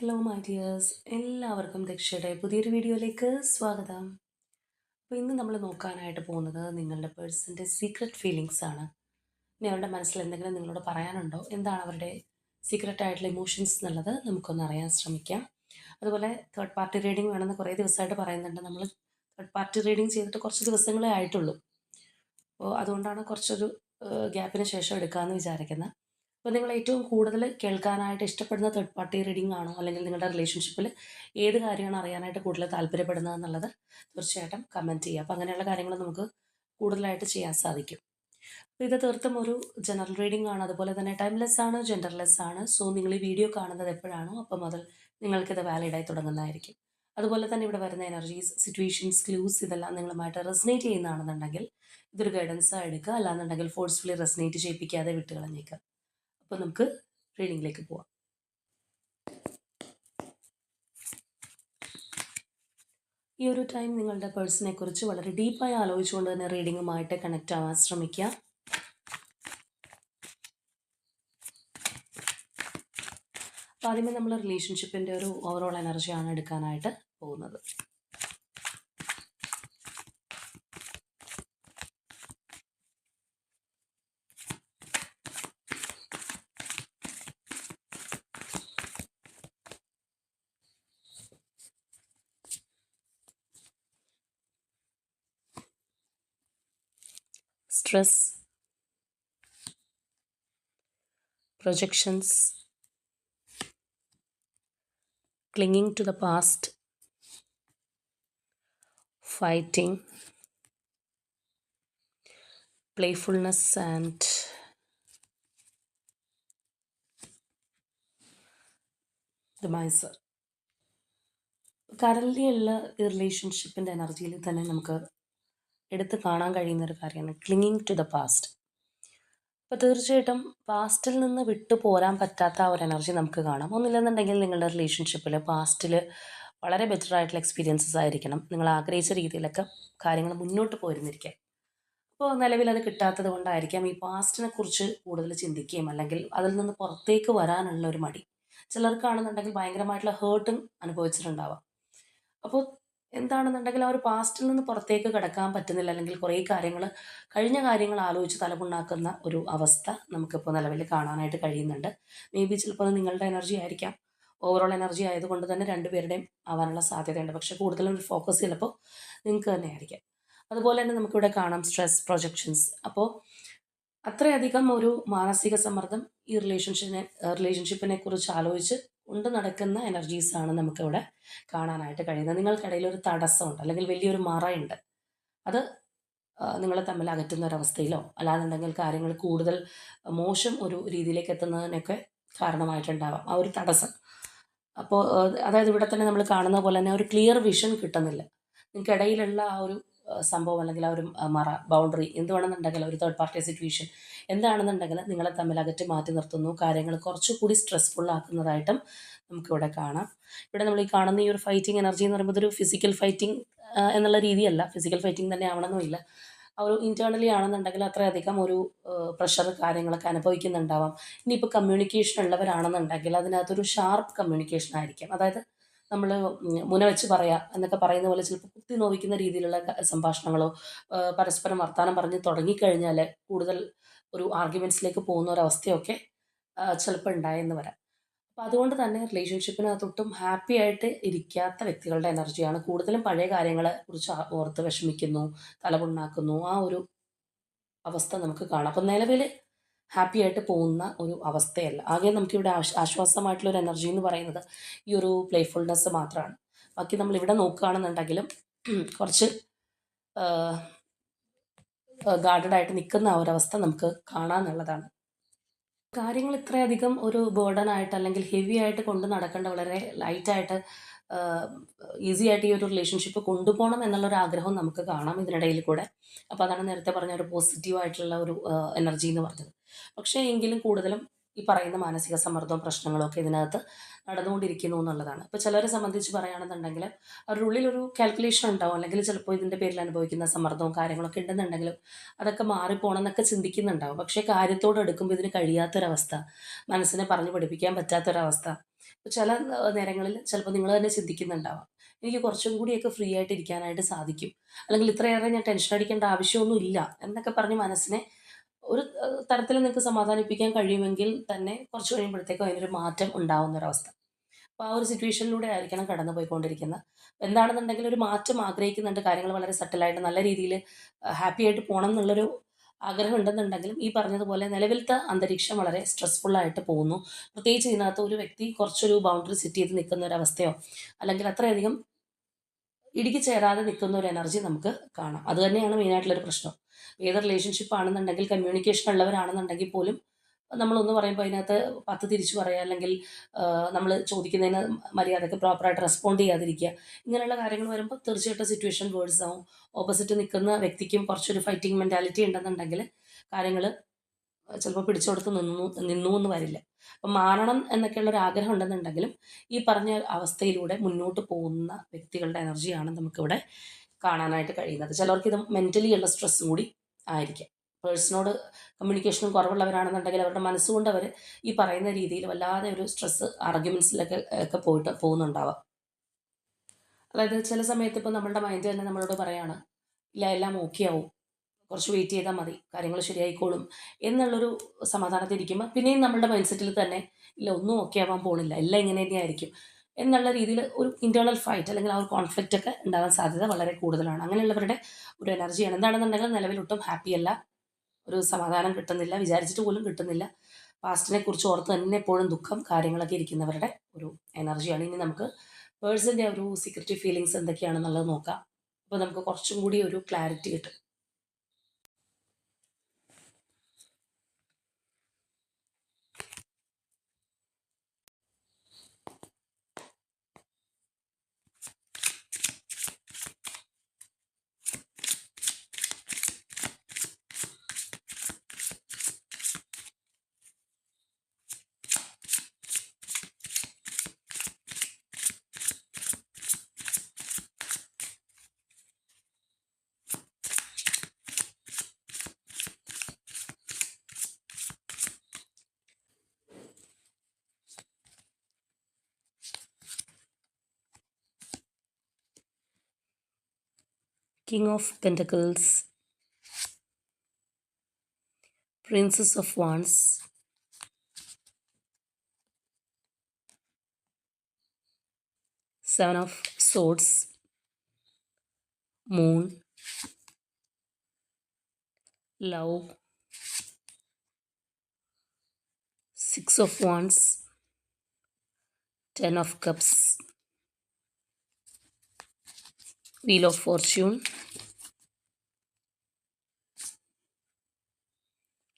Hello my dears, എല്ലാവർക്കും ദക്ഷയുടെ പുതിയൊരു വീഡിയോയിലേക്ക് സ്വാഗതം. അപ്പോൾ ഇന്ന് നമ്മൾ നോക്കാനായിട്ട് പോകുന്നത് നിങ്ങളുടെ പേഴ്സൻ്റെ സീക്രട്ട് ഫീലിങ്സ് ആണ്. ഇനി അവരുടെ മനസ്സിൽ എന്തെങ്കിലും നിങ്ങളോട് പറയാനുണ്ടോ, എന്താണ് അവരുടെ സീക്രട്ട് ആയിട്ടുള്ള ഇമോഷൻസ് എന്നുള്ളത് നമുക്കൊന്ന് അറിയാൻ ശ്രമിക്കാം. അതുപോലെ തേർഡ് പാർട്ടി റീഡിംഗ് വേണമെന്ന് കുറേ ദിവസമായിട്ട് പറയുന്നുണ്ട്. നമ്മൾ തേർഡ് പാർട്ടി റീഡിംഗ് ചെയ്തിട്ട് കുറച്ച് ദിവസങ്ങളേ ആയിട്ടുള്ളൂ. അപ്പോൾ അതുകൊണ്ടാണ് കുറച്ചൊരു ഗ്യാപ്പിന് ശേഷം എടുക്കാമെന്ന് വിചാരിക്കുന്നത്. അപ്പോൾ നിങ്ങൾ ഏറ്റവും കൂടുതൽ കേൾക്കാനായിട്ട് ഇഷ്ടപ്പെടുന്ന തേർഡ് പാർട്ടി റീഡിംഗ് ആണോ, അല്ലെങ്കിൽ നിങ്ങളുടെ റിലേഷൻഷിപ്പിൽ ഏത് കാര്യമാണ് അറിയാനായിട്ട് കൂടുതൽ താല്പര്യപ്പെടുന്നത് എന്നുള്ളത് തീർച്ചയായിട്ടും കമൻറ്റ് ചെയ്യുക. അപ്പോൾ അങ്ങനെയുള്ള കാര്യങ്ങൾ നമുക്ക് കൂടുതലായിട്ട് ചെയ്യാൻ സാധിക്കും. അപ്പോൾ ഇത് തീർത്തും ഒരു ജനറൽ റീഡിംഗ് ആണ്. അതുപോലെ തന്നെ ടൈംലെസ് ആണ്, ജെൻഡർലെസ് ആണ്. സോ നിങ്ങൾ ഈ വീഡിയോ കാണുന്നത് എപ്പോഴാണോ അപ്പോൾ മുതൽ നിങ്ങൾക്കിത് വാലിഡായി തുടങ്ങുന്നതായിരിക്കും. അതുപോലെ തന്നെ ഇവിടെ വരുന്ന എനർജീസ്, സിറ്റുവേഷൻസ്, ക്ലൂസ് ഇതെല്ലാം നിങ്ങളുമായിട്ട് റെസനേറ്റ് ചെയ്യുന്നതാണെന്നുണ്ടെങ്കിൽ ഇതൊരു ഗൈഡൻസ് എടുക്കുക. അല്ലാന്നുണ്ടെങ്കിൽ ഫോഴ്സ്ഫുള്ളി റെസനേറ്റ് ചെയ്യിപ്പിക്കാതെ വിട്ടുകളഞ്ഞേക്കുക. അപ്പോൾ നമുക്ക് റീഡിങ്ങിലേക്ക് പോവാം. ഈ ഒരു ടൈം നിങ്ങളുടെ പേഴ്സണെ കുറിച്ച് വളരെ ഡീപ്പായി ആലോചിച്ചുകൊണ്ട് തന്നെ റീഡിങ്ങുമായിട്ട് കണക്റ്റ് ആവാൻ ശ്രമിക്കുക. അപ്പോൾ ആദ്യമേ നമ്മൾ റിലേഷൻഷിപ്പിൻ്റെ ഒരു ഓവറോൾ എനർജിയാണ് എടുക്കാനായിട്ട് പോകുന്നത്. Stress, projections, clinging to the past, fighting, playfulness and the miser. Currently ഉള്ള ഈ റിലേഷൻഷിപ്പിൻ്റെ എനർജിയിൽ തന്നെ നമുക്ക് എടുത്ത് കാണാൻ കഴിയുന്നൊരു കാര്യമാണ് ക്ലിങ്ങിങ് ടു ദ പാസ്റ്റ്. അപ്പോൾ തീർച്ചയായിട്ടും പാസ്റ്റിൽ നിന്ന് വിട്ടു പോരാൻ പറ്റാത്ത ആ ഒരു എനർജി നമുക്ക് കാണാം. ഒന്നില്ലെന്നുണ്ടെങ്കിൽ നിങ്ങളുടെ റിലേഷൻഷിപ്പിൽ പാസ്റ്റിൽ വളരെ ബെറ്റർ ആയിട്ടുള്ള എക്സ്പീരിയൻസസ് ആയിരിക്കണം. നിങ്ങൾ ആഗ്രഹിച്ച രീതിയിലൊക്കെ കാര്യങ്ങൾ മുന്നോട്ട് പോയിരുന്നിരിക്കാം. അപ്പോൾ നിലവിൽ അത് കിട്ടാത്തത് കൊണ്ടായിരിക്കാം ഈ പാസ്റ്റിനെ കുറിച്ച് കൂടുതൽ ചിന്തിക്കുകയും അല്ലെങ്കിൽ അതിൽ നിന്ന് പുറത്തേക്ക് വരാനുള്ള ഒരു മടി. ചിലർക്കാണെന്നുണ്ടെങ്കിൽ ഭയങ്കരമായിട്ടുള്ള ഹേർട്ടും അനുഭവിച്ചിട്ടുണ്ടാവാം. അപ്പോൾ എന്താണെന്നുണ്ടെങ്കിൽ ആ ഒരു പാസ്റ്റിൽ നിന്ന് പുറത്തേക്ക് കിടക്കാൻ പറ്റുന്നില്ല, അല്ലെങ്കിൽ കുറേ കഴിഞ്ഞ കാര്യങ്ങൾ ആലോചിച്ച് തലമുണ്ടാക്കുന്ന ഒരു അവസ്ഥ നമുക്കിപ്പോൾ നിലവിൽ കാണാനായിട്ട് കഴിയുന്നുണ്ട്. മേ ബി ചിലപ്പോൾ അത് നിങ്ങളുടെ എനർജി ആയിരിക്കാം. ഓവറോൾ എനർജി ആയതുകൊണ്ട് തന്നെ രണ്ടുപേരുടെയും ആവാനുള്ള സാധ്യതയുണ്ട്. പക്ഷേ കൂടുതലും ഒരു ഫോക്കസ് ചിലപ്പോൾ നിങ്ങൾക്ക് തന്നെ ആയിരിക്കാം. അതുപോലെ തന്നെ നമുക്കിവിടെ കാണാം സ്ട്രെസ്, പ്രൊജക്ഷൻസ്. അപ്പോൾ അത്രയധികം ഒരു മാനസിക സമ്മർദ്ദം ഈ റിലേഷൻഷിപ്പിനെ കുറിച്ച് ആലോചിച്ച് കൊണ്ട് നടക്കുന്ന എനർജീസാണ് നമുക്കിവിടെ കാണാനായിട്ട് കഴിയുന്നത്. നിങ്ങൾക്കിടയിൽ ഒരു തടസ്സമുണ്ട്, അല്ലെങ്കിൽ വലിയൊരു മറയുണ്ട്. അത് നിങ്ങളെ തമ്മിൽ അകറ്റുന്ന ഒരവസ്ഥയിലോ അല്ലാന്നുണ്ടെങ്കിൽ കാര്യങ്ങൾ കൂടുതൽ മോശം ഒരു രീതിയിലേക്ക് എത്തുന്നതിനൊക്കെ കാരണമായിട്ടുണ്ടാവാം ആ ഒരു തടസ്സം. അപ്പോൾ അതായത് ഇവിടെ തന്നെ നമ്മൾ കാണുന്ന പോലെ തന്നെ ഒരു ക്ലിയർ വിഷൻ കിട്ടുന്നില്ല. നിങ്ങൾക്കിടയിലുള്ള ആ ഒരു സംഭവം, അല്ലെങ്കിൽ ആ ഒരു മറ, ബൗണ്ടറി എന്ത് വേണമെന്നുണ്ടെങ്കിൽ ഒരു തേർഡ് പാർട്ടി സിറ്റുവേഷൻ എന്താണെന്നുണ്ടെങ്കിൽ നിങ്ങളെ തമ്മിൽ അകറ്റി മാറ്റി നിർത്തുന്നു. കാര്യങ്ങൾ കുറച്ചുകൂടി സ്ട്രെസ്ഫുൾ ആക്കുന്നതായിട്ടും നമുക്കിവിടെ കാണാം. ഇവിടെ നമ്മൾ ഈ കാണുന്ന ഈ ഒരു ഫൈറ്റിംഗ് എനർജി എന്ന് പറയുമ്പോൾ ഒരു ഫിസിക്കൽ ഫൈറ്റിംഗ് എന്നുള്ള രീതിയല്ല. ഫിസിക്കൽ ഫൈറ്റിംഗ് തന്നെ ആവണമെന്നില്ല. ആ ഒരു ഇൻറ്റേർണലി ആണെന്നുണ്ടെങ്കിൽ അത്രയധികം ഒരു പ്രഷർ കാര്യങ്ങളൊക്കെ അനുഭവിക്കുന്നുണ്ടാവാം. ഇനിയിപ്പോൾ കമ്മ്യൂണിക്കേഷൻ ഉള്ളവരാണെന്നുണ്ടെങ്കിൽ അതിനകത്തൊരു ഷാർപ്പ് കമ്മ്യൂണിക്കേഷൻ ആയിരിക്കും. അതായത് നമ്മൾ മുന വെച്ച് പറയാം എന്നൊക്കെ പറയുന്ന പോലെ ചിലപ്പോൾ കുത്തി നോവിക്കുന്ന രീതിയിലുള്ള സംഭാഷണങ്ങളോ പരസ്പരം വർത്തമാനം പറഞ്ഞ് തുടങ്ങിക്കഴിഞ്ഞാൽ കൂടുതൽ ഒരു ആർഗ്യുമെൻറ്റ്സിലേക്ക് പോകുന്ന ഒരവസ്ഥയൊക്കെ ചിലപ്പോൾ ഉണ്ടായെന്ന് വരാം. അപ്പോൾ അതുകൊണ്ട് തന്നെ റിലേഷൻഷിപ്പിനകത്തൊട്ടും ഹാപ്പി ആയിട്ട് ഇരിക്കാത്ത വ്യക്തികളുടെ എനർജിയാണ് കൂടുതലും. പഴയ കാര്യങ്ങളെ കുറിച്ച് ഓർത്ത് വിഷമിക്കുന്നു, തലപുണ്ണാക്കുന്നു, ആ ഒരു അവസ്ഥ നമുക്ക് കാണാം. അപ്പം നിലവിൽ ഹാപ്പി ആയിട്ട് പോകുന്ന ഒരു അവസ്ഥയല്ല. ആകെ നമുക്കിവിടെ ആശ്വാസമായിട്ടുള്ള ഒരു എനർജി എന്ന് പറയുന്നത് ഈ ഒരു പ്ലേഫുൾനെസ് മാത്രമാണ്. ബാക്കി നമ്മളിവിടെ നോക്കുകയാണെന്നുണ്ടെങ്കിലും കുറച്ച് ഗാർഡഡായിട്ട് നിൽക്കുന്ന ആ ഒരവസ്ഥ നമുക്ക് കാണാമെന്നുള്ളതാണ്. കാര്യങ്ങൾ ഇത്രയധികം ഒരു ബേർഡൻ ആയിട്ട് അല്ലെങ്കിൽ ഹെവി ആയിട്ട് കൊണ്ട് നടക്കേണ്ട, വളരെ ലൈറ്റായിട്ട് ഈസി ആയിട്ട് ഈ ഒരു റിലേഷൻഷിപ്പ് കൊണ്ടുപോകണം എന്നുള്ളൊരു ആഗ്രഹം നമുക്ക് കാണാം ഇതിനിടയിൽ കൂടെ. അപ്പോൾ അതാണ് നേരത്തെ പറഞ്ഞ ഒരു പോസിറ്റീവായിട്ടുള്ള ഒരു എനർജി എന്ന് പറഞ്ഞത്. പക്ഷേ എങ്കിലും കൂടുതലും ഈ പറയുന്ന മാനസിക സമ്മർദ്ദവും പ്രശ്നങ്ങളും ഒക്കെ ഇതിനകത്ത് നടന്നുകൊണ്ടിരിക്കുന്നു എന്നുള്ളതാണ്. ഇപ്പോൾ ചിലരെ സംബന്ധിച്ച് പറയുകയാണെന്നുണ്ടെങ്കിൽ അവരുടെ ഉള്ളിലൊരു കാൽക്കുലേഷൻ ഉണ്ടാവും, അല്ലെങ്കിൽ ചിലപ്പോൾ ഇതിൻ്റെ പേരിൽ അനുഭവിക്കുന്ന സമ്മർദ്ദവും കാര്യങ്ങളൊക്കെ ഉണ്ടെന്നുണ്ടെങ്കിലും അതൊക്കെ മാറിപ്പോകണം എന്നൊക്കെ ചിന്തിക്കുന്നുണ്ടാവും. പക്ഷേ കാര്യത്തോട് എടുക്കുമ്പോൾ ഇതിന് കഴിയാത്തൊരവസ്ഥ, മനസ്സിനെ പറഞ്ഞു പഠിപ്പിക്കാൻ പറ്റാത്തൊരവസ്ഥ, ചില നേരങ്ങളിൽ ചിലപ്പോൾ നിങ്ങൾ തന്നെ ചിന്തിക്കുന്നുണ്ടാവാം, എനിക്ക് കുറച്ചും കൂടിയൊക്കെ ഫ്രീ ആയിട്ട് ഇരിക്കാനായിട്ട് സാധിക്കും, അല്ലെങ്കിൽ ഇത്രയേറെ ഞാൻ ടെൻഷൻ അടിക്കേണ്ട ആവശ്യമൊന്നും ഇല്ല എന്നൊക്കെ പറഞ്ഞ് മനസ്സിനെ ഒരു തരത്തിൽ നിങ്ങൾക്ക് സമാധാനിപ്പിക്കാൻ കഴിയുമെങ്കിൽ തന്നെ കുറച്ച് കഴിയുമ്പോഴത്തേക്കും അതിനൊരു മാറ്റം ഉണ്ടാവുന്ന ഒരവസ്ഥ. അപ്പോൾ ആ ഒരു സിറ്റുവേഷനിലൂടെ ആയിരിക്കണം കടന്നു പോയിക്കൊണ്ടിരിക്കുന്നത്. എന്താണെന്നുണ്ടെങ്കിൽ ഒരു മാറ്റം ആഗ്രഹിക്കുന്നുണ്ട്, കാര്യങ്ങൾ വളരെ സെറ്റിലായിട്ട് നല്ല രീതിയിൽ ഹാപ്പി ആയിട്ട് പോകണം എന്നുള്ളൊരു ആഗ്രഹം ഉണ്ടെന്നുണ്ടെങ്കിലും ഈ പറഞ്ഞതുപോലെ നിലവിലത്തെ അന്തരീക്ഷം വളരെ സ്ട്രെസ്ഫുള്ളായിട്ട് പോകുന്നു. പ്രത്യേകിച്ച് ഇതിനകത്ത് ഒരു വ്യക്തി കുറച്ചൊരു ബൗണ്ടറി സെറ്റ് ചെയ്ത് നിൽക്കുന്ന ഒരവസ്ഥയോ അല്ലെങ്കിൽ അത്രയധികം ഇടുക്കി ചേരാതെ നിൽക്കുന്ന ഒരു എനർജി നമുക്ക് കാണാം. അത് തന്നെയാണ് മെയിനായിട്ടുള്ളൊരു പ്രശ്നം. ഏത് റിലേഷൻഷിപ്പ് ആണെന്നുണ്ടെങ്കിൽ കമ്മ്യൂണിക്കേഷൻ ഉള്ളവരാണെന്നുണ്ടെങ്കിൽ പോലും നമ്മളൊന്ന് പറയുമ്പോൾ അതിനകത്ത് 10 തിരിച്ചു പറയുക, അല്ലെങ്കിൽ നമ്മൾ ചോദിക്കുന്നതിന് മര്യാദയ്ക്ക് പ്രോപ്പറായിട്ട് റെസ്പോണ്ട് ചെയ്യാതിരിക്കുക, ഇങ്ങനെയുള്ള കാര്യങ്ങൾ വരുമ്പോൾ തീർച്ചയായിട്ടും സിറ്റുവേഷൻ വേഴ്സ് ആവും. ഓപ്പോസിറ്റ് നിൽക്കുന്ന വ്യക്തിക്കും കുറച്ചൊരു ഫൈറ്റിംഗ് മെൻറ്റാലിറ്റി ഉണ്ടെന്നുണ്ടെങ്കിൽ കാര്യങ്ങൾ ചിലപ്പോൾ പിടിച്ചെടുത്ത് നിന്നു എന്ന് വരില്ല. അപ്പം മാറണം എന്നൊക്കെയുള്ള ഒരു ആഗ്രഹം ഉണ്ടെന്നുണ്ടെങ്കിലും ഈ പറഞ്ഞ അവസ്ഥയിലൂടെ മുന്നോട്ട് പോകുന്ന വ്യക്തികളുടെ എനർജിയാണ് നമുക്കിവിടെ കാണാനായിട്ട് കഴിയുന്നത്. ചിലർക്ക് ഇത് മെൻ്റലി ഉള്ള സ്ട്രെസ്സും കൂടി ആയിരിക്കാം. പേഴ്സണോട് കമ്മ്യൂണിക്കേഷനും കുറവുള്ളവരാണെന്നുണ്ടെങ്കിൽ അവരുടെ മനസ്സുകൊണ്ട് അവർ ഈ പറയുന്ന രീതിയിൽ വല്ലാതെ ഒരു സ്ട്രെസ്സ് ആർഗ്യുമെൻറ്റ്സിലൊക്കെ ഒക്കെ പോകുന്നുണ്ടാവാം. അതായത് ചില സമയത്ത് ഇപ്പോൾ നമ്മളുടെ മൈൻഡ് തന്നെ നമ്മളോട് പറയാണ്, ഇല്ല എല്ലാം ഓക്കെ ആവും, കുറച്ച് വെയിറ്റ് ചെയ്താൽ മതി, കാര്യങ്ങൾ ശരിയായിക്കോളും എന്നുള്ളൊരു സമാധാനത്തിൽ ഇരിക്കുമ്പോൾ പിന്നെയും നമ്മളുടെ മൈൻഡ് സെറ്റിൽ തന്നെ ഇല്ല ഒന്നും ഓക്കെ ആവാൻ പോണില്ല, എല്ലാം ഇങ്ങനെ തന്നെയായിരിക്കും എന്നുള്ള രീതിയിൽ ഒരു ഇൻറ്റേർണൽ ഫൈറ്റ് അല്ലെങ്കിൽ ആ ഒരു കോൺഫ്ലിക്റ്റ് ഒക്കെ ഉണ്ടാകാൻ സാധ്യത വളരെ കൂടുതലാണ്. അങ്ങനെയുള്ളവരുടെ ഒരു എനർജിയാണ്. എന്താണെന്നുണ്ടെങ്കിൽ നിലവിലൊട്ടും ഹാപ്പിയല്ല, ഒരു സമാധാനം കിട്ടുന്നില്ല, വിചാരിച്ചിട്ട് പോലും കിട്ടുന്നില്ല, പാസ്റ്റിനെ കുറിച്ച് ഓർത്ത് തന്നെ എപ്പോഴും ദുഃഖം കാര്യങ്ങളൊക്കെ ഇരിക്കുന്നവരുടെ ഒരു എനർജിയാണ്. ഇനി നമുക്ക് പേഴ്സൻ്റെ ഒരു സീക്രട്ടീവ് ഫീലിങ്സ് എന്തൊക്കെയാണെന്നുള്ളത് നോക്കാം. അപ്പോൾ നമുക്ക് കുറച്ചും കൂടി ഒരു ക്ലാരിറ്റി കിട്ടും. King of Pentacles, Princess of Wands, Seven of Swords, Moon, Love, Six of Wands, Ten of Cups, Wheel of Fortune,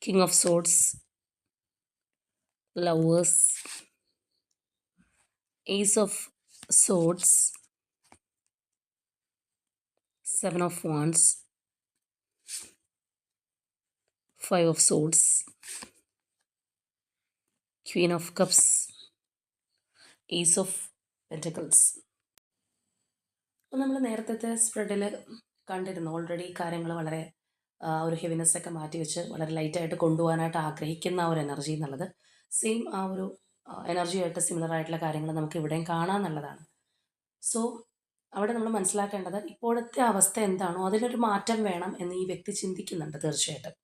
King of Swords, Lovers, Ace of Swords, Seven of Wands, Five of Swords, Queen of Cups, Ace of Pentacles. അപ്പോൾ നമ്മൾ നേരത്തെ സ്പ്രെഡിൽ കണ്ടിരുന്നു already കാര്യങ്ങൾ വളരെ ഒരു ഹെവിനെസ്സൊക്കെ മാറ്റി വെച്ച് വളരെ ലൈറ്റായിട്ട് കൊണ്ടുപോകാനായിട്ട് ആഗ്രഹിക്കുന്ന ആ ഒരു എനർജി എന്നുള്ളത് സെയിം ആ ഒരു എനർജിയായിട്ട് സിമിലർ ആയിട്ടുള്ള കാര്യങ്ങൾ നമുക്ക് ഇവിടെയും കാണാമെന്നുള്ളതാണ്. സോ അവിടെ നമ്മൾ മനസ്സിലാക്കേണ്ടത് ഇപ്പോഴത്തെ അവസ്ഥ എന്താണോ അതിലൊരു മാറ്റം വേണം എന്ന് ഈ വ്യക്തി ചിന്തിക്കുന്നുണ്ട് തീർച്ചയായിട്ടും.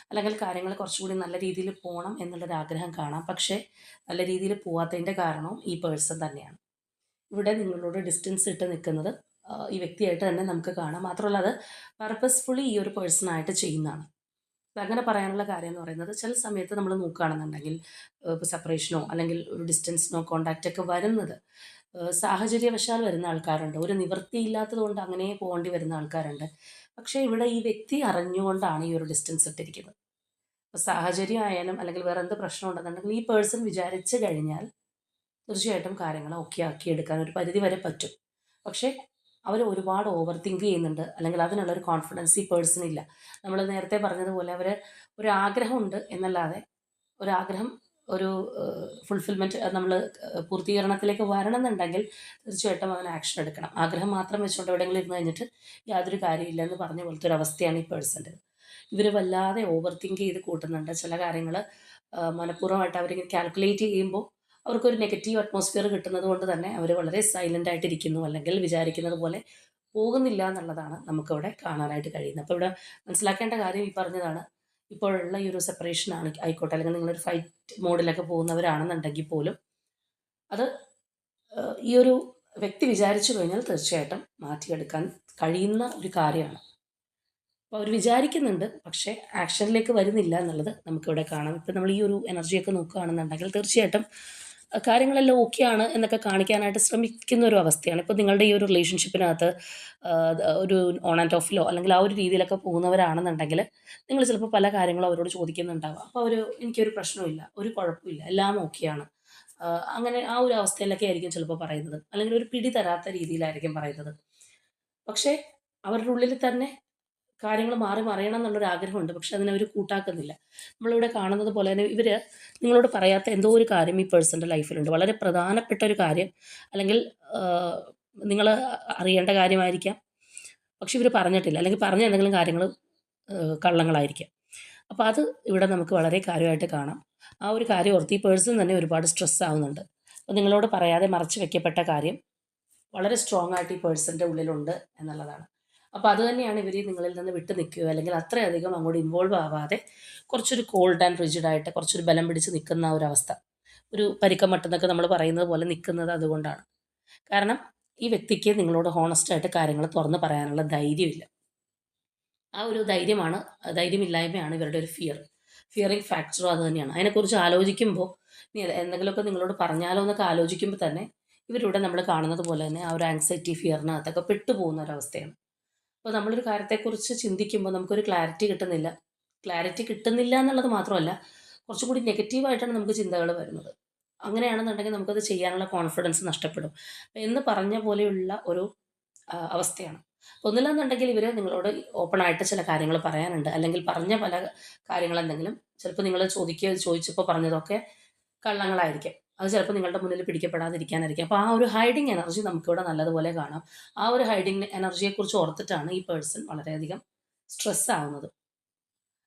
അല്ലെങ്കിൽ കാര്യങ്ങൾ കുറച്ചുകൂടി നല്ല രീതിയിൽ പോകണം എന്നുള്ളൊരു ആഗ്രഹം കാണാം. പക്ഷേ നല്ല രീതിയിൽ പോകാത്തതിൻ്റെ കാരണവും ഈ പേഴ്സൺ തന്നെയാണ്. ഇവിടെ നിങ്ങളോട് ഡിസ്റ്റൻസ് ഇട്ട് നിൽക്കുന്നത് ഈ വ്യക്തിയായിട്ട് തന്നെ നമുക്ക് കാണാം. മാത്രമല്ല അത് പർപ്പസ്ഫുള്ളി ഈ ഒരു പേഴ്സണായിട്ട് ചെയ്യുന്നതാണ്. അങ്ങനെ പറയാനുള്ള കാര്യം എന്ന് പറയുന്നത് ചില സമയത്ത് നമ്മൾ നോക്കുകയാണെന്നുണ്ടെങ്കിൽ ഇപ്പോൾ സെപ്പറേഷനോ അല്ലെങ്കിൽ ഒരു ഡിസ്റ്റൻസിനോ കോണ്ടാക്റ്റൊക്കെ വരുന്നത് സാഹചര്യവശാൽ വരുന്ന ആൾക്കാരുണ്ട്. ഒരു നിവൃത്തിയില്ലാത്തത് കൊണ്ട് അങ്ങനെ പോകേണ്ടി വരുന്ന ആൾക്കാരുണ്ട്. പക്ഷേ ഇവിടെ ഈ വ്യക്തി അറിഞ്ഞുകൊണ്ടാണ് ഈ ഒരു ഡിസ്റ്റൻസ് ഇട്ടിരിക്കുന്നത്. ഇപ്പോൾ സാഹചര്യം ആയാലും അല്ലെങ്കിൽ വേറെ എന്ത് പ്രശ്നം ഉണ്ടെന്നുണ്ടെങ്കിൽ ഈ പേഴ്സൺ വിചാരിച്ചു കഴിഞ്ഞാൽ തീർച്ചയായിട്ടും കാര്യങ്ങൾ ഓക്കെ ആക്കി എടുക്കാൻ ഒരു പരിധി വരെ പറ്റും. പക്ഷേ അവർ ഒരുപാട് ഓവർ തിങ്ക് ചെയ്യുന്നുണ്ട്, അല്ലെങ്കിൽ അതിനുള്ളൊരു കോൺഫിഡൻസ് ഈ പേഴ്സണില്ല. നമ്മൾ നേരത്തെ പറഞ്ഞതുപോലെ അവർ ഒരു ആഗ്രഹമുണ്ട് എന്നല്ലാതെ ഒരാഗ്രഹം ഒരു ഫുൾഫിൽമെൻറ്റ് നമ്മൾ പൂർത്തീകരണത്തിലേക്ക് വരണമെന്നുണ്ടെങ്കിൽ തീർച്ചയായിട്ടും അവൻ ആക്ഷൻ എടുക്കണം. ആഗ്രഹം മാത്രം വെച്ചുകൊണ്ട് എവിടെയെങ്കിലും ഇരുന്ന് കഴിഞ്ഞിട്ട് യാതൊരു കാര്യമില്ല എന്ന് പറഞ്ഞ പോലത്തെ ഒരു അവസ്ഥയാണ് ഈ പേഴ്സൻ്റെ. ഇവർ വല്ലാതെ ഓവർ തിങ്ക് ചെയ്ത് കൂട്ടുന്നുണ്ട് ചില കാര്യങ്ങൾ. മനഃപൂർവ്വമായിട്ട് അവരിങ്ങനെ കാൽക്കുലേറ്റ് ചെയ്യുമ്പോൾ അവർക്കൊരു നെഗറ്റീവ് അറ്റ്മോസ്ഫിയർ കിട്ടുന്നത് കൊണ്ട് തന്നെ അവർ വളരെ സൈലൻ്റ് ആയിട്ടിരിക്കുന്നു, അല്ലെങ്കിൽ വിചാരിക്കുന്നത് പോലെ പോകുന്നില്ല എന്നുള്ളതാണ് നമുക്കിവിടെ കാണാനായിട്ട് കഴിയുന്നത്. അപ്പോൾ ഇവിടെ മനസ്സിലാക്കേണ്ട കാര്യം ഈ പറഞ്ഞതാണ്. ഇപ്പോഴുള്ള ഈ ഒരു സെപ്പറേഷൻ ആയിക്കോട്ടെ, അല്ലെങ്കിൽ നിങ്ങളൊരു ഫൈറ്റ് മോഡിലൊക്കെ പോകുന്നവരാണെന്നുണ്ടെങ്കിൽ പോലും അത് ഈ ഒരു വ്യക്തി വിചാരിച്ചു കഴിഞ്ഞാൽ തീർച്ചയായിട്ടും മാറ്റിയെടുക്കാൻ കഴിയുന്ന ഒരു കാര്യമാണ്. അപ്പോൾ അവർ വിചാരിക്കുന്നുണ്ട്, പക്ഷേ ആക്ഷനിലേക്ക് വരുന്നില്ല എന്നുള്ളത് നമുക്കിവിടെ കാണാം. ഇപ്പം നമ്മൾ ഈ ഒരു എനർജിയൊക്കെ നോക്കുകയാണെന്നുണ്ടെങ്കിൽ തീർച്ചയായിട്ടും കാര്യങ്ങളെല്ലാം ഓക്കെയാണ് എന്നൊക്കെ കാണിക്കാനായിട്ട് ശ്രമിക്കുന്ന ഒരു അവസ്ഥയാണ്. ഇപ്പോൾ നിങ്ങളുടെ ഈ ഒരു റിലേഷൻഷിപ്പിനകത്ത് ഒരു ഓൺ ആൻഡ് ഓഫിലോ അല്ലെങ്കിൽ ആ ഒരു രീതിയിലൊക്കെ പോകുന്നവരാണെന്നുണ്ടെങ്കിൽ നിങ്ങൾ ചിലപ്പോൾ പല കാര്യങ്ങളും അവരോട് ചോദിക്കുന്നുണ്ടാവാം. അപ്പോൾ അവർ എനിക്കൊരു പ്രശ്നമില്ല, ഒരു കുഴപ്പമില്ല, എല്ലാം ഓക്കെയാണ്, അങ്ങനെ ആ ഒരു അവസ്ഥയിലൊക്കെ ആയിരിക്കും ചിലപ്പോൾ പറയുന്നത്, അല്ലെങ്കിൽ ഒരു പിടി തരാത്ത രീതിയിലായിരിക്കും പറയുന്നത്. പക്ഷേ അവരുടെ ഉള്ളിൽ തന്നെ കാര്യങ്ങൾ മാറി മറിയണം എന്നുള്ളൊരു ആഗ്രഹമുണ്ട്. പക്ഷെ അതിനവർ കൂട്ടാക്കുന്നില്ല. നമ്മളിവിടെ കാണുന്നത് പോലെ തന്നെ ഇവർ നിങ്ങളോട് പറയാത്ത എന്തോ ഒരു കാര്യം ഈ പേഴ്സൻ്റെ ലൈഫിലുണ്ട്. വളരെ പ്രധാനപ്പെട്ട ഒരു കാര്യം, അല്ലെങ്കിൽ നിങ്ങൾ അറിയേണ്ട കാര്യമായിരിക്കാം. പക്ഷെ ഇവർ പറഞ്ഞിട്ടില്ല, അല്ലെങ്കിൽ പറഞ്ഞ എന്തെങ്കിലും കാര്യങ്ങൾ കള്ളങ്ങളായിരിക്കാം. അപ്പോൾ അത് ഇവിടെ നമുക്ക് വളരെ കാര്യമായിട്ട് കാണാം. ആ ഒരു കാര്യം ഓർത്ത് ഈ പേഴ്സൺ തന്നെ ഒരുപാട് സ്ട്രെസ് ആവുന്നുണ്ട്. അപ്പോൾ നിങ്ങളോട് പറയാതെ മറച്ചു വെക്കപ്പെട്ട കാര്യം വളരെ സ്ട്രോങ് ആയിട്ട് ഈ പേഴ്സൻ്റെ ഉള്ളിലുണ്ട് എന്നുള്ളതാണ്. അപ്പോൾ അത് തന്നെയാണ് ഇവർ നിങ്ങളിൽ നിന്ന് വിട്ടു നിൽക്കുകയോ അല്ലെങ്കിൽ അത്രയധികം അങ്ങോട്ട് ഇൻവോൾവ് ആവാതെ കുറച്ചൊരു കോൾഡ് ആൻഡ് റിജിഡായിട്ട് കുറച്ചൊരു ബലം പിടിച്ച് നിൽക്കുന്ന ഒരു അവസ്ഥ, ഒരു പരിക്കം മട്ടെന്നൊക്കെ നമ്മൾ പറയുന്നത് പോലെ നിൽക്കുന്നത് അതുകൊണ്ടാണ്. കാരണം ഈ വ്യക്തിക്ക് നിങ്ങളോട് ഹോണസ്റ്റായിട്ട് കാര്യങ്ങൾ തുറന്ന് പറയാനുള്ള ധൈര്യമില്ല. ആ ഒരു ധൈര്യമില്ലായ്മയാണ് ഇവരുടെ ഒരു ഫിയറിങ് ഫാക്ടറും അത് തന്നെയാണ്. അതിനെക്കുറിച്ച് ആലോചിക്കുമ്പോൾ ഇനി എന്തെങ്കിലുമൊക്കെ നിങ്ങളോട് പറഞ്ഞാലോ എന്നൊക്കെ ആലോചിക്കുമ്പോൾ തന്നെ ഇവരിവിടെ നമ്മൾ കാണുന്നത് പോലെ തന്നെ ആ ഒരു ആങ്സൈറ്റി ഫിയറിനകത്തൊക്കെ പെട്ടുപോകുന്ന ഒരവസ്ഥയാണ്. അപ്പോൾ നമ്മളൊരു കാര്യത്തെക്കുറിച്ച് ചിന്തിക്കുമ്പോൾ നമുക്കൊരു ക്ലാരിറ്റി കിട്ടുന്നില്ല എന്നുള്ളത് മാത്രമല്ല, കുറച്ചും കൂടി നെഗറ്റീവായിട്ടാണ് നമുക്ക് ചിന്തകൾ വരുന്നത്. അങ്ങനെയാണെന്നുണ്ടെങ്കിൽ നമുക്കത് ചെയ്യാനുള്ള കോൺഫിഡൻസ് നഷ്ടപ്പെടും എന്ന് പറഞ്ഞ പോലെയുള്ള ഒരു അവസ്ഥയാണ്. ഒന്നില്ലെന്നുണ്ടെങ്കിൽ ഇവർ നിങ്ങളോട് ഓപ്പണായിട്ട് ചില കാര്യങ്ങൾ പറയാനുണ്ട്, അല്ലെങ്കിൽ പറഞ്ഞ പല കാര്യങ്ങളെന്തെങ്കിലും ചിലപ്പോൾ നിങ്ങൾ ചോദിച്ചപ്പോൾ പറഞ്ഞതൊക്കെ കള്ളങ്ങളായിരിക്കും. അത് ചിലപ്പോൾ നിങ്ങളുടെ മുന്നിൽ പിടിക്കപ്പെടാതിരിക്കാനായിരിക്കും. അപ്പോൾ ആ ഒരു ഹൈഡിങ് എനർജി നമുക്കിവിടെ നല്ലതുപോലെ കാണാം. ആ ഒരു ഹൈഡിങ് എനർജിയെക്കുറിച്ച് ഓർത്തിട്ടാണ് ഈ പേഴ്സൺ വളരെയധികം സ്ട്രെസ് ആവുന്നത്.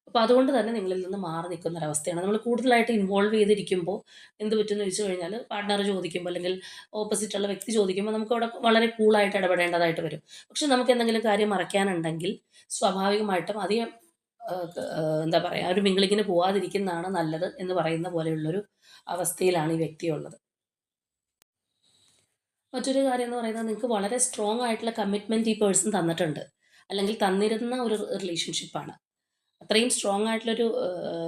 അപ്പോൾ അതുകൊണ്ട് തന്നെ നിങ്ങളിൽ നിന്ന് മാറി നിൽക്കുന്ന ഒരവസ്ഥയാണ്. നമ്മൾ കൂടുതലായിട്ട് ഇൻവോൾവ് ചെയ്തിരിക്കുമ്പോൾ എന്ത് പറ്റുമെന്ന് ചോദിച്ചു കഴിഞ്ഞാൽ, പാർട്ട്ണർ ചോദിക്കുമ്പോൾ അല്ലെങ്കിൽ ഓപ്പോസിറ്റുള്ള വ്യക്തി ചോദിക്കുമ്പോൾ നമുക്കവിടെ വളരെ കൂളായിട്ട് ഇടപെടേണ്ടതായിട്ട് വരും. പക്ഷെ നമുക്ക് എന്തെങ്കിലും കാര്യം മറയ്ക്കാനുണ്ടെങ്കിൽ സ്വാഭാവികമായിട്ടും അധികം എന്താ പറയുക, ഒരു മിംഗ്ലിങ്ങിന് പോവാതിരിക്കുന്നതാണ് നല്ലത് എന്ന് പറയുന്ന പോലെയുള്ളൊരു അവസ്ഥയിലാണ് ഈ വ്യക്തിയുള്ളത്. മറ്റൊരു കാര്യം എന്ന് പറയുന്നത്, നിങ്ങൾക്ക് വളരെ സ്ട്രോങ് ആയിട്ടുള്ള കമ്മിറ്റ്മെൻറ്റ് ഈ പേഴ്സൺ തന്നിട്ടുണ്ട്, അല്ലെങ്കിൽ തന്നിരുന്ന ഒരു റിലേഷൻഷിപ്പാണ്. അത്രയും സ്ട്രോങ് ആയിട്ടുള്ളൊരു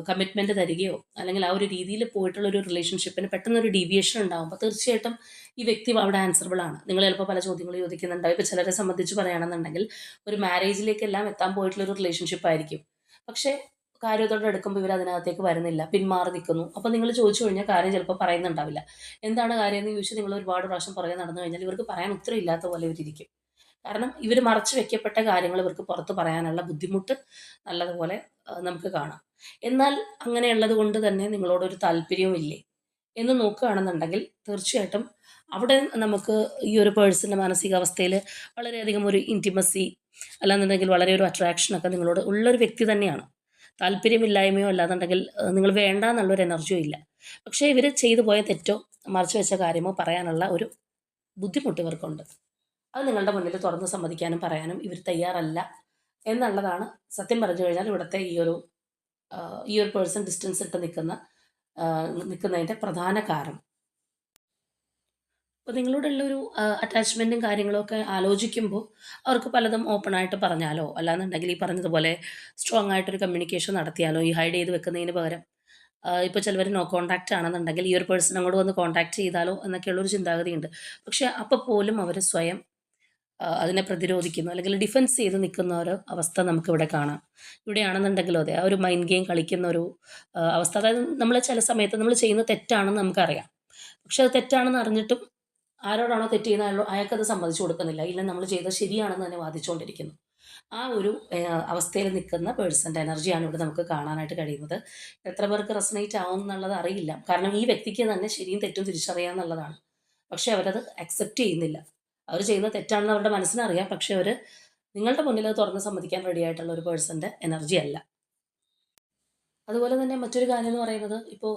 കമ്മിറ്റ്മെൻറ്റ് തരികയോ അല്ലെങ്കിൽ ആ ഒരു രീതിയിൽ പോയിട്ടുള്ളൊരു റിലേഷൻഷിപ്പിന് പെട്ടെന്നൊരു ഡീവിയേഷൻ ഉണ്ടാകുമ്പോൾ തീർച്ചയായിട്ടും ഈ വ്യക്തി അവിടെ ആൻസറബിൾ ആണ്. നിങ്ങൾ ചിലപ്പോൾ പല ചോദ്യങ്ങൾ ചോദിക്കുന്നുണ്ടാവും. ഇപ്പോൾ ചിലരെ സംബന്ധിച്ച് പറയുകയാണെന്നുണ്ടെങ്കിൽ ഒരു മാരേജിലേക്കെല്ലാം എത്താൻ പോയിട്ടുള്ളൊരു റിലേഷൻഷിപ്പ് ആയിരിക്കും. പക്ഷേ കാര്യത്തോടെ എടുക്കുമ്പോൾ ഇവർ അതിനകത്തേക്ക് വരുന്നില്ല, പിന്മാറി നിൽക്കുന്നു. അപ്പോൾ നിങ്ങൾ ചോദിച്ചു കഴിഞ്ഞാൽ കാര്യം ചിലപ്പോൾ പറയുന്നുണ്ടാവില്ല. എന്താണ് കാര്യം എന്ന് ചോദിച്ചാൽ നിങ്ങൾ ഒരുപാട് പ്രാവശ്യം പുറകെ നടന്നു കഴിഞ്ഞാൽ ഇവർക്ക് പറയാൻ ഉത്തരം ഇല്ലാത്ത പോലെ ഇവരിയ്ക്കും. കാരണം ഇവർ മറച്ചു വെക്കപ്പെട്ട കാര്യങ്ങൾ ഇവർക്ക് പുറത്ത് പറയാനുള്ള ബുദ്ധിമുട്ട് നല്ലതുപോലെ നമുക്ക് കാണാം. എന്നാൽ അങ്ങനെയുള്ളത് കൊണ്ട് തന്നെ നിങ്ങളോടൊരു താല്പര്യവുമില്ലേ എന്ന് നോക്കുകയാണെന്നുണ്ടെങ്കിൽ തീർച്ചയായിട്ടും അവിടെ നമുക്ക് ഈ ഒരു പേഴ്സൻ്റെ മാനസികാവസ്ഥയിൽ വളരെയധികം ഒരു ഇൻറ്റിമസി, അല്ലാന്നുണ്ടെങ്കിൽ വളരെ ഒരു അട്രാക്ഷനൊക്കെ നിങ്ങളോട് ഉള്ളൊരു വ്യക്തി തന്നെയാണ്. താല്പര്യമില്ലായ്മയോ അല്ലാന്നുണ്ടെങ്കിൽ നിങ്ങൾ വേണ്ട എന്നുള്ളൊരു എനർജിയോ ഇല്ല. പക്ഷേ ഇവർ ചെയ്തു പോയ തെറ്റോ മറച്ചു വെച്ച കാര്യമോ പറയാനുള്ള ഒരു ബുദ്ധിമുട്ട് ഇവർക്കുണ്ട്. അത് നിങ്ങളുടെ മുന്നിൽ തുറന്ന് സമ്മതിക്കാനും പറയാനും ഇവർ തയ്യാറല്ല എന്നുള്ളതാണ് സത്യം പറഞ്ഞു കഴിഞ്ഞാൽ ഇവിടുത്തെ ഈ ഒരു പേഴ്സൺ ഡിസ്റ്റൻസ് ഇട്ട് നിൽക്കുന്നതിൻ്റെ പ്രധാന കാരണം. അപ്പോൾ നിങ്ങളോടുള്ളൊരു അറ്റാച്ച്മെൻറ്റും കാര്യങ്ങളൊക്കെ ആലോചിക്കുമ്പോൾ അവർക്ക് പലതും ഓപ്പണായിട്ട് പറഞ്ഞാലോ അല്ലാന്നുണ്ടെങ്കിൽ ഈ പറഞ്ഞതുപോലെ സ്ട്രോങ് ആയിട്ടൊരു കമ്മ്യൂണിക്കേഷൻ നടത്തിയാലോ, ഈ ഹൈഡ് ചെയ്ത് വെക്കുന്നതിന് പകരം ഇപ്പോൾ ചിലവർ നോ കോൺടാക്റ്റ് ആണെന്നുണ്ടെങ്കിൽ ഈ ഒരു പേഴ്സൺ അങ്ങോട്ട് വന്ന് കോൺടാക്റ്റ് ചെയ്താലോ എന്നൊക്കെയുള്ളൊരു ചിന്താഗതിയുണ്ട്. പക്ഷേ അപ്പോൾ പോലും അവർ സ്വയം അതിനെ പ്രതിരോധിക്കുന്നു, അല്ലെങ്കിൽ ഡിഫെൻസ് ചെയ്ത് നിൽക്കുന്ന ഒരു അവസ്ഥ നമുക്കിവിടെ കാണാം. ഇവിടെയാണെന്നുണ്ടെങ്കിലും അതെ, ആ ഒരു മൈൻഡ് ഗെയിം കളിക്കുന്ന ഒരു അവസ്ഥ. അതായത് നമ്മൾ ചില സമയത്ത് നമ്മൾ ചെയ്യുന്നത് തെറ്റാണെന്ന് നമുക്കറിയാം. പക്ഷെ അത് തെറ്റാണെന്ന് അറിഞ്ഞിട്ടും ആരോടാണോ തെറ്റ് ചെയ്യുന്നത് അയാൾക്കത് സമ്മതിച്ചു കൊടുക്കുന്നില്ല. ഇല്ല, നമ്മൾ ചെയ്തത് ശരിയാണെന്ന് തന്നെ വാദിച്ചുകൊണ്ടിരിക്കുന്നു. ആ ഒരു അവസ്ഥയിൽ നിൽക്കുന്ന പേഴ്സൻ്റെ എനർജിയാണ് ഇവിടെ നമുക്ക് കാണാനായിട്ട് കഴിയുന്നത്. എത്ര പേർക്ക് റെസനേറ്റ് ആവും എന്നുള്ളത് അറിയില്ല. കാരണം ഈ വ്യക്തിക്ക് തന്നെ ശരിയും തെറ്റും തിരിച്ചറിയാമെന്നുള്ളതാണ്. പക്ഷേ അവരത് അക്സെപ്റ്റ് ചെയ്യുന്നില്ല. അവർ ചെയ്യുന്നത് തെറ്റാണെന്ന് അവരുടെ മനസ്സിനറിയാം. പക്ഷേ അവർ നിങ്ങളുടെ മുന്നിൽ അത് തുറന്ന് സമ്മതിക്കാൻ റെഡി ആയിട്ടുള്ള ഒരു പേഴ്സൻ്റെ എനർജി അല്ല. അതുപോലെ തന്നെ മറ്റൊരു കാര്യം എന്ന് പറയുന്നത്, ഇപ്പോൾ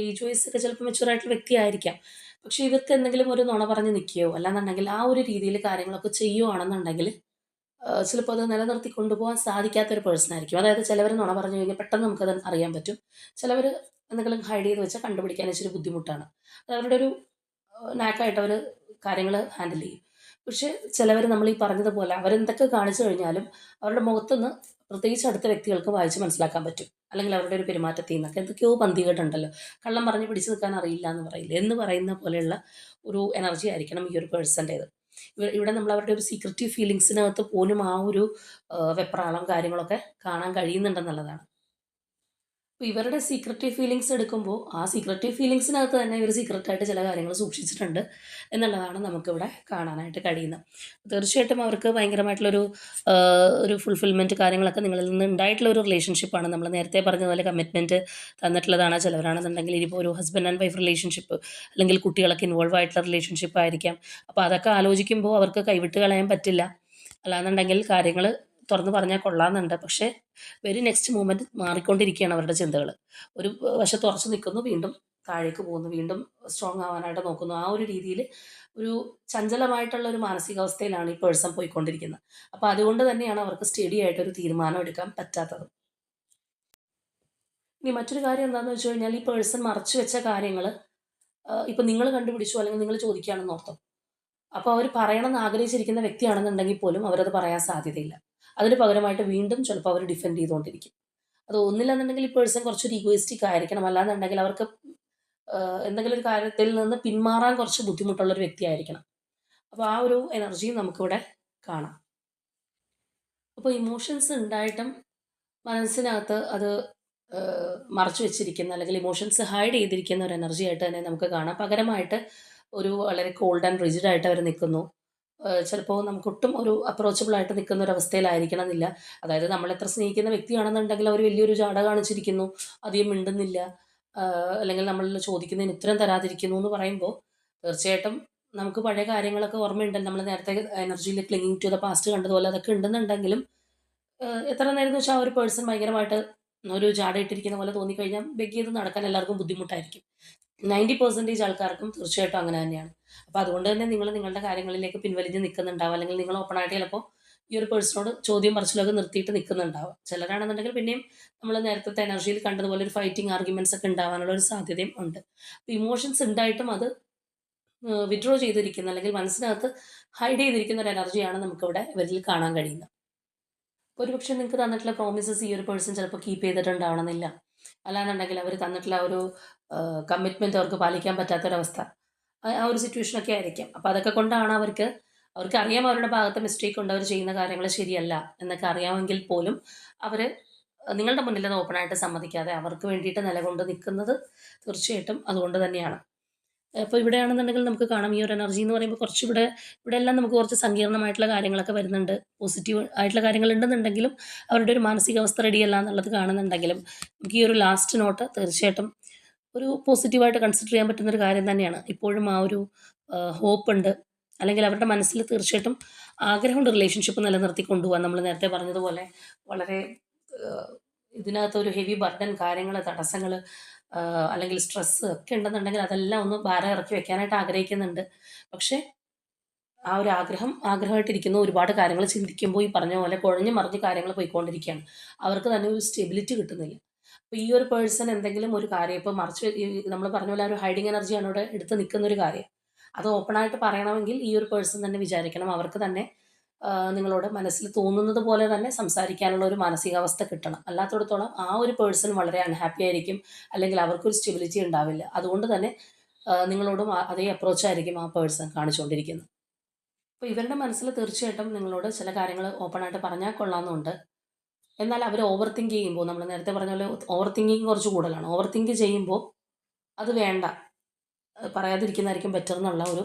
ഏജ് വൈസ് ഒക്കെ ചിലപ്പോൾ മെച്യൂർ ആയിട്ടുള്ള വ്യക്തിയായിരിക്കാം. പക്ഷേ ഇവർക്ക് എന്തെങ്കിലും ഒരു നുണ പറഞ്ഞ് നിൽക്കുകയോ, അല്ലാന്നുണ്ടെങ്കിൽ ആ ഒരു രീതിയിൽ കാര്യങ്ങളൊക്കെ ചെയ്യുവാണെന്നുണ്ടെങ്കിൽ ചിലപ്പോൾ അത് നിലനിർത്തി കൊണ്ടുപോകാൻ സാധിക്കാത്തൊരു പേഴ്സൺ ആയിരിക്കും. അതായത് ചിലവർ നുണ പറഞ്ഞു കഴിഞ്ഞാൽ പെട്ടെന്ന് നമുക്കത് അറിയാൻ പറ്റും. ചിലവർ എന്തെങ്കിലും ഹൈഡ് ചെയ്ത് വെച്ചാൽ കണ്ടുപിടിക്കാൻ ഇച്ചിരി ബുദ്ധിമുട്ടാണ്. അത് അവരുടെ ഒരു നാക്കായിട്ട് അവർ കാര്യങ്ങൾ ഹാൻഡിൽ ചെയ്യും. പക്ഷേ ചിലവർ നമ്മൾ ഈ പറഞ്ഞതുപോലെ അവരെന്തൊക്കെ കാണിച്ചു കഴിഞ്ഞാലും അവരുടെ മുഖത്തുനിന്ന് പ്രത്യേകിച്ച് അടുത്ത വ്യക്തികൾക്ക് വായിച്ച് മനസ്സിലാക്കാൻ പറ്റും. അല്ലെങ്കിൽ അവരുടെ ഒരു പെരുമാറ്റത്തിൽ നിന്നൊക്കെ എന്തൊക്കെയോ പന്തികേടുണ്ടല്ലോ. കള്ളം പറഞ്ഞ് പിടിച്ചു നിൽക്കാൻ അറിയില്ല എന്ന് പറയില്ല. എന്ന് പറയുന്ന പോലെയുള്ള ഒരു എനർജി ആയിരിക്കണം ഈ ഒരു പേഴ്സൻ്റേത്. ഇവിടെ നമ്മൾ അവരുടെ ഒരു സീക്രട്ടീവ് ഫീലിങ്സിനകത്ത് പോലും ആ ഒരു വെപ്രാളം കാര്യങ്ങളൊക്കെ കാണാൻ കഴിയുന്നുണ്ടെന്നുള്ളതാണ്. അപ്പോൾ ഇവരുടെ സീക്രട്ടീവ് ഫീലിങ്സ് എടുക്കുമ്പോൾ, ആ സീക്രട്ടീവ് ഫീലിങ്സിനകത്ത് തന്നെ ഇവർ സീക്രട്ടായിട്ട് ചില കാര്യങ്ങൾ സൂക്ഷിച്ചിട്ടുണ്ട് എന്നുള്ളതാണ് നമുക്കിവിടെ കാണാനായിട്ട് കഴിയുന്നത്. തീർച്ചയായിട്ടും അവർക്ക് ഭയങ്കരമായിട്ടുള്ളൊരു ഒരു ഫുൾഫിൽമെൻറ്റ് കാര്യങ്ങളൊക്കെ നിങ്ങളിൽ നിന്ന് ഉണ്ടായിട്ടുള്ള ഒരു റിലേഷൻഷിപ്പാണ്. നമ്മൾ നേരത്തെ പറഞ്ഞതുപോലെ കമ്മിറ്റ്മെൻറ്റ് തന്നിട്ടുള്ളതാണ്. ചിലവരാണെന്നുണ്ടെങ്കിൽ ഇനിയിപ്പോൾ ഒരു ഹസ്ബൻഡ് ആൻഡ് വൈഫ് റിലേഷൻഷിപ്പ് അല്ലെങ്കിൽ കുട്ടികളൊക്കെ ഇൻവോൾവ് ആയിട്ടുള്ള റിലേഷൻഷിപ്പ് ആയിരിക്കാം. അപ്പോൾ അതൊക്കെ ആലോചിക്കുമ്പോൾ അവർക്ക് കൈവിട്ട് കളയാൻ പറ്റില്ല. അല്ലാന്നുണ്ടെങ്കിൽ കാര്യങ്ങൾ തുറന്ന് പറഞ്ഞാൽ കൊള്ളാമെന്നുണ്ട്. പക്ഷേ വെരി നെക്സ്റ്റ് മൂമെൻറ്റ് മാറിക്കൊണ്ടിരിക്കുകയാണ് അവരുടെ ചിന്തകൾ. ഒരു വശത്ത് ഉറച്ചു നിൽക്കുന്നു, വീണ്ടും താഴേക്ക് പോകുന്നു, വീണ്ടും സ്ട്രോങ് ആവാനായിട്ട് നോക്കുന്നു. ആ ഒരു രീതിയിൽ ഒരു ചഞ്ചലമായിട്ടുള്ള ഒരു മാനസികാവസ്ഥയിലാണ് ഈ പേഴ്സൺ പോയിക്കൊണ്ടിരിക്കുന്നത്. അപ്പോൾ അതുകൊണ്ട് തന്നെയാണ് അവർക്ക് സ്റ്റഡി ആയിട്ടൊരു തീരുമാനം എടുക്കാൻ പറ്റാത്തത്. ഇനി മറ്റൊരു കാര്യം എന്താണെന്ന് വെച്ച് കഴിഞ്ഞാൽ, ഈ പേഴ്സൺ മറച്ചു വെച്ച കാര്യങ്ങൾ ഇപ്പം നിങ്ങൾ കണ്ടുപിടിച്ചു അല്ലെങ്കിൽ നിങ്ങൾ ചോദിക്കുകയാണെന്ന് ഓർത്തോ. അപ്പോൾ അവർ പറയണമെന്ന് ആഗ്രഹിച്ചിരിക്കുന്ന വ്യക്തിയാണെന്നുണ്ടെങ്കിൽ പോലും അവരത് പറയാൻ സാധ്യതയില്ല. അതിന് പകരമായിട്ട് വീണ്ടും ചിലപ്പോൾ അവർ ഡിഫെൻഡ് ചെയ്തുകൊണ്ടിരിക്കും. അത് ഒന്നില്ലെന്നുണ്ടെങ്കിൽ ഈ പേഴ്സൺ കുറച്ചൊരു ഈഗോയിസ്റ്റിക് ആയിരിക്കണം. അല്ലാന്നുണ്ടെങ്കിൽ അവർക്ക് എന്തെങ്കിലും ഒരു കാര്യത്തിൽ നിന്ന് പിന്മാറാൻ കുറച്ച് ബുദ്ധിമുട്ടുള്ളൊരു വ്യക്തിയായിരിക്കണം. അപ്പോൾ ആ ഒരു എനർജിയും നമുക്കിവിടെ കാണാം. അപ്പോൾ ഇമോഷൻസ് ഉണ്ടായിട്ടും മനസ്സിനകത്ത് അത് മറച്ചു വെച്ചിരിക്കുന്ന അല്ലെങ്കിൽ ഇമോഷൻസ് ഹൈഡ് ചെയ്തിരിക്കുന്ന ഒരു എനർജി ആയിട്ട് തന്നെ നമുക്ക് കാണാം. പകരമായിട്ട് ഒരു വളരെ കോൾഡ് ആൻഡ് റിജിഡ് ആയിട്ട് അവർ നിൽക്കുന്നു. ചിലപ്പോൾ നമുക്കൊട്ടും ഒരു അപ്രോച്ചബിൾ ആയിട്ട് നിൽക്കുന്ന ഒരു അവസ്ഥയിലായിരിക്കണം എന്നില്ല. അതായത് നമ്മളെത്ര സ്നേഹിക്കുന്ന വ്യക്തിയാണെന്നുണ്ടെങ്കിൽ അവർ വലിയൊരു ജാട കാണിച്ചിരിക്കുന്നു, അധികം മിണ്ടുന്നില്ല, അല്ലെങ്കിൽ നമ്മൾ ചോദിക്കുന്നതിന് ഉത്തരം തരാതിരിക്കുന്നു എന്ന് പറയുമ്പോൾ തീർച്ചയായിട്ടും നമുക്ക് പഴയ കാര്യങ്ങളൊക്കെ ഓർമ്മയുണ്ടല്ലോ. നമ്മൾ നേരത്തെ എനർജിയിൽ ക്ലിങ്ങിങ് ടു ദ പാസ്റ്റ് കണ്ടതുപോലെ അതൊക്കെ ഉണ്ടെന്നുണ്ടെങ്കിലും എത്ര നേരം എന്ന് വെച്ചാൽ ആ ഒരു പേഴ്സൺ ഭയങ്കരമായിട്ട് ഒരു ജാടയിട്ടിരിക്കുന്ന പോലെ തോന്നിക്കഴിഞ്ഞാൽ ബെഗ് ചെയ്ത് നടക്കാൻ എല്ലാവർക്കും ബുദ്ധിമുട്ടായിരിക്കും. 90% ആൾക്കാർക്കും തീർച്ചയായിട്ടും അങ്ങനെ തന്നെയാണ്. അപ്പോൾ അതുകൊണ്ട് തന്നെ നിങ്ങൾ നിങ്ങളുടെ കാര്യങ്ങളിലേക്ക് പിൻവലിഞ്ഞ് നിൽക്കുന്നുണ്ടാവും. അല്ലെങ്കിൽ നിങ്ങൾ ഓപ്പണായിട്ട് ചിലപ്പോൾ ഈ ഒരു പേഴ്സണോട് ചോദ്യം പറച്ചിലൊക്കെ നിർത്തിയിട്ട് നിൽക്കുന്നുണ്ടാവും. ചിലരാണെന്നുണ്ടെങ്കിൽ പിന്നെയും നമ്മൾ നേരത്തെ എനർജിയിൽ കണ്ടതുപോലെ ഒരു ഫൈറ്റിംഗ് ആർഗ്യുമെന്റ്സ് ഒക്കെ ഉണ്ടാവാനുള്ള ഒരു സാധ്യതയും ഉണ്ട്. അപ്പോൾ ഇമോഷൻസ് ഉണ്ടായിട്ടും അത് വിത്ഡ്രോ ചെയ്തിരിക്കുന്ന അല്ലെങ്കിൽ മനസ്സിനകത്ത് ഹൈഡ് ചെയ്തിരിക്കുന്ന ഒരു എനർജിയാണ് നമുക്കിവിടെ ഇവരിൽ കാണാൻ കഴിയുന്നത്. ഒരുപക്ഷെ നിങ്ങൾക്ക് തന്നിട്ടുള്ള പ്രോമിസസ് ഈ ഒരു പേഴ്സൺ ചിലപ്പോൾ കീപ്പ് ചെയ്തിട്ടുണ്ടാവണമെന്നില്ല. അല്ലാന്നുണ്ടെങ്കിൽ അവർ തന്നിട്ടുള്ള ആ ഒരു കമ്മിറ്റ്മെൻറ്റ് അവർക്ക് പാലിക്കാൻ പറ്റാത്തൊരവസ്ഥ. ആ ഒരു സിറ്റുവേഷനൊക്കെ ആയിരിക്കാം. അപ്പോൾ അതൊക്കെ കൊണ്ടാണ് അവർക്കറിയാം അവരുടെ ഭാഗത്ത് മിസ്റ്റേക്ക് ഉണ്ട്, അവർ ചെയ്യുന്ന കാര്യങ്ങൾ ശരിയല്ല എന്നൊക്കെ അറിയാമെങ്കിൽ പോലും അവർ നിങ്ങളുടെ മുന്നിൽ അത് ഓപ്പണായിട്ട് സമ്മതിക്കാതെ അവർക്ക് വേണ്ടിയിട്ട് നിലകൊണ്ട് നിൽക്കുന്നത് തീർച്ചയായിട്ടും അതുകൊണ്ട് തന്നെയാണ്. അപ്പോൾ ഇവിടെയാണെന്നുണ്ടെങ്കിൽ നമുക്ക് കാണാം ഈ ഒരു എനർജി എന്ന് പറയുമ്പോൾ ഇവിടെയെല്ലാം നമുക്ക് കുറച്ച് സങ്കീർണമായിട്ടുള്ള കാര്യങ്ങളൊക്കെ വരുന്നുണ്ട്. പോസിറ്റീവ് ആയിട്ടുള്ള കാര്യങ്ങൾ ഉണ്ടെന്നുണ്ടെങ്കിലും അവരുടെ ഒരു മാനസികാവസ്ഥ റെഡിയല്ല എന്നുള്ളത് കാണുന്നുണ്ടെങ്കിലും നമുക്ക് ഈ ഒരു ലാസ്റ്റ് നോട്ട് തീർച്ചയായിട്ടും ഒരു പോസിറ്റീവായിട്ട് കൺസിഡർ ചെയ്യാൻ പറ്റുന്ന ഒരു കാര്യം തന്നെയാണ്. ഇപ്പോഴും ആ ഒരു ഹോപ്പ് ഉണ്ട്. അല്ലെങ്കിൽ അവരുടെ മനസ്സിൽ തീർച്ചയായിട്ടും ആഗ്രഹമുണ്ട് റിലേഷൻഷിപ്പ് നിലനിർത്തി കൊണ്ടുപോകാൻ. നമ്മൾ നേരത്തെ പറഞ്ഞതുപോലെ വളരെ ഏഹ്, ഇതിനകത്ത് ഒരു ഹെവി ബർഡൻ കാര്യങ്ങൾ, തടസ്സങ്ങൾ അല്ലെങ്കിൽ സ്ട്രെസ്സ് ഒക്കെ ഉണ്ടെന്നുണ്ടെങ്കിൽ അതെല്ലാം ഒന്ന് ഭാരം ഇറക്കി വെക്കാനായിട്ട് ആഗ്രഹിക്കുന്നുണ്ട്. പക്ഷേ ആ ഒരു ആഗ്രഹമായിട്ടിരിക്കുന്നു. ഒരുപാട് കാര്യങ്ങൾ ചിന്തിക്കുമ്പോൾ ഈ പറഞ്ഞ പോലെ കുഴഞ്ഞു മറിഞ്ഞ് കാര്യങ്ങൾ പോയിക്കൊണ്ടിരിക്കുകയാണ്. അവർക്ക് തന്നെ ഒരു സ്റ്റെബിലിറ്റി കിട്ടുന്നില്ല. അപ്പോൾ ഈ ഒരു പേഴ്സൺ എന്തെങ്കിലും ഒരു കാര്യം ഇപ്പോൾ മറച്ച് ഈ നമ്മൾ പറഞ്ഞ പോലെ ആ ഒരു ഹൈഡിങ് എനർജിയാണ് ഇവിടെ എടുത്ത് നിൽക്കുന്ന ഒരു കാര്യം. അത് ഓപ്പണായിട്ട് പറയണമെങ്കിൽ ഈ ഒരു പേഴ്സൺ തന്നെ വിചാരിക്കണം. അവർക്ക് തന്നെ നിങ്ങളോട് മനസ്സിൽ തോന്നുന്നത് പോലെ തന്നെ സംസാരിക്കാനുള്ള ഒരു മാനസികാവസ്ഥ കിട്ടണം. അല്ലാത്തിടത്തോളം ആ ഒരു പേഴ്സൺ വളരെ അൺഹാപ്പി ആയിരിക്കും. അല്ലെങ്കിൽ അവർക്കൊരു സ്റ്റെബിലിറ്റി ഉണ്ടാവില്ല. അതുകൊണ്ട് തന്നെ നിങ്ങളോടും അതേ അപ്രോച്ചായിരിക്കും ആ പേഴ്സൺ കാണിച്ചുകൊണ്ടിരിക്കുന്നത്. അപ്പോൾ ഇവരുടെ മനസ്സിൽ തീർച്ചയായിട്ടും നിങ്ങളോട് ചില കാര്യങ്ങൾ ഓപ്പണായിട്ട് പറഞ്ഞാൽ കൊള്ളാമെന്നുണ്ട്. എന്നാൽ അവർ ഓവർ തിങ്ക് ചെയ്യുമ്പോൾ നമ്മൾ നേരത്തെ പറഞ്ഞ പോലെ ഓവർ തിങ്കിങ് കുറച്ച് കൂടുതലാണ്. ഓവർ തിങ്ക് ചെയ്യുമ്പോൾ അത് വേണ്ട, പറയാതിരിക്കുന്നതായിരിക്കും ബെറ്റർ എന്നുള്ള ഒരു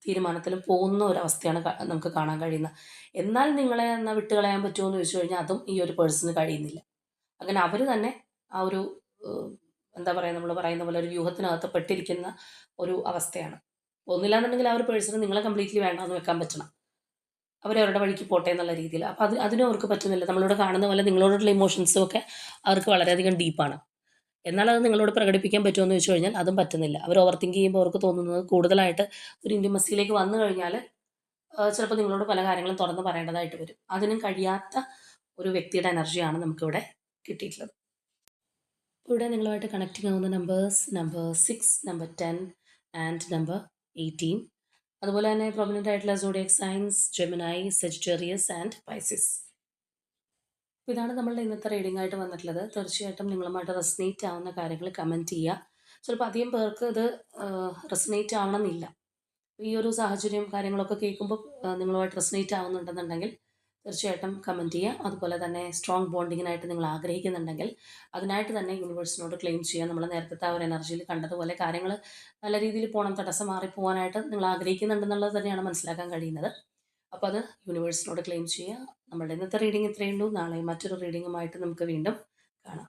തീരുമാനത്തിലും പോകുന്ന ഒരവസ്ഥയാണ് നമുക്ക് കാണാൻ കഴിയുന്നത്. എന്നാൽ നിങ്ങളെ എന്നാൽ വിട്ടുകളയാൻ പറ്റുമോ എന്ന് ചോദിച്ചു കഴിഞ്ഞാൽ അതും ഈ ഒരു പേഴ്സണ് കഴിയുന്നില്ല. അങ്ങനെ അവർ തന്നെ ആ ഒരു ഏഹ്, എന്താ പറയുക, നമ്മൾ പറയുന്ന പോലെ ഒരു വ്യൂഹത്തിനകത്ത് പെട്ടിരിക്കുന്ന ഒരു അവസ്ഥയാണ്. ഒന്നില്ലാന്നുണ്ടെങ്കിൽ ആ ഒരു പേഴ്സണ് നിങ്ങളെ കംപ്ലീറ്റ്ലി വേണ്ടാന്ന് വെക്കാൻ പറ്റണം. അവരവരുടെ വഴിക്ക് പോട്ടെ എന്നുള്ള രീതിയിൽ. അപ്പോൾ അതിനും അവർക്ക് പറ്റുന്നില്ല. നമ്മളിവിടെ കാണുന്ന പോലെ നിങ്ങളോടുള്ള ഇമോഷൻസും ഒക്കെ അവർക്ക് വളരെയധികം ഡീപ്പാണ്. എന്നാൽ അത് നിങ്ങളോട് പ്രകടിപ്പിക്കാൻ പറ്റുമോ എന്ന് ചോദിച്ചു കഴിഞ്ഞാൽ അതും പറ്റുന്നില്ല. അവർ ഓവർ തിങ്ക് ചെയ്യുമ്പോൾ അവർക്ക് തോന്നുന്നത് കൂടുതലായിട്ട് ഒരു ഇൻറ്റിമസിയിലേക്ക് വന്നു കഴിഞ്ഞാൽ ചിലപ്പോൾ നിങ്ങളോട് പല കാര്യങ്ങളും തുറന്ന് പറയേണ്ടതായിട്ട് വരും. അതിനും കഴിയാത്ത ഒരു വ്യക്തിയുടെ എനർജിയാണ് നമുക്കിവിടെ കിട്ടിയിട്ടുള്ളത്. ഇവിടെ നിങ്ങളുമായിട്ട് കണക്റ്റിംഗ് ആവുന്ന numbers number 6, number 10 and number 18. അതുപോലെ തന്നെ പ്രൊമിനൻ്റ് ആയിട്ടുള്ള zodiac signs Gemini, Sagittarius and Pisces. അപ്പോൾ ഇതാണ് നമ്മളുടെ ഇന്നത്തെ റീഡിംഗ് ആയിട്ട് വന്നിട്ടുള്ളത്. തീർച്ചയായിട്ടും നിങ്ങളുമായിട്ട് റെസനേറ്റ് ആവുന്ന കാര്യങ്ങൾ കമൻറ്റ് ചെയ്യുക. ചിലപ്പോൾ അധികം പേർക്ക് ഇത് റെസനേറ്റ് ആവണമെന്നില്ല. ഈ ഒരു സാഹചര്യം കാര്യങ്ങളൊക്കെ കേൾക്കുമ്പോൾ നിങ്ങളുമായിട്ട് റെസനേറ്റ് ആവുന്നുണ്ടെന്നുണ്ടെങ്കിൽ തീർച്ചയായിട്ടും കമൻറ്റ് ചെയ്യുക. അതുപോലെ തന്നെ സ്ട്രോങ് ബോണ്ടിങ്ങിനായിട്ട് നിങ്ങൾ ആഗ്രഹിക്കുന്നുണ്ടെങ്കിൽ അതിനായിട്ട് തന്നെ യൂണിവേഴ്സിനോട് ക്ലെയിം ചെയ്യുക. നമ്മൾ നേരത്തെ ആ ഒരു എനർജിയിൽ കണ്ടതുപോലെ കാര്യങ്ങൾ നല്ല രീതിയിൽ പോകണം, തടസ്സം മാറിപ്പോകാനായിട്ട് നിങ്ങൾ ആഗ്രഹിക്കുന്നുണ്ടെന്നുള്ളത് തന്നെയാണ് മനസ്സിലാക്കാൻ കഴിയുന്നത്. അപ്പോൾ അത് യൂണിവേഴ്സിനോട് ക്ലെയിം ചെയ്യുക. നമ്മളുടെ ഇന്നത്തെ റീഡിംഗ് ഇത്രയേ ഉള്ളൂ. നാളെ മറ്റൊരു റീഡിങ്ങുമായിട്ട് നമുക്ക് വീണ്ടും കാണാം.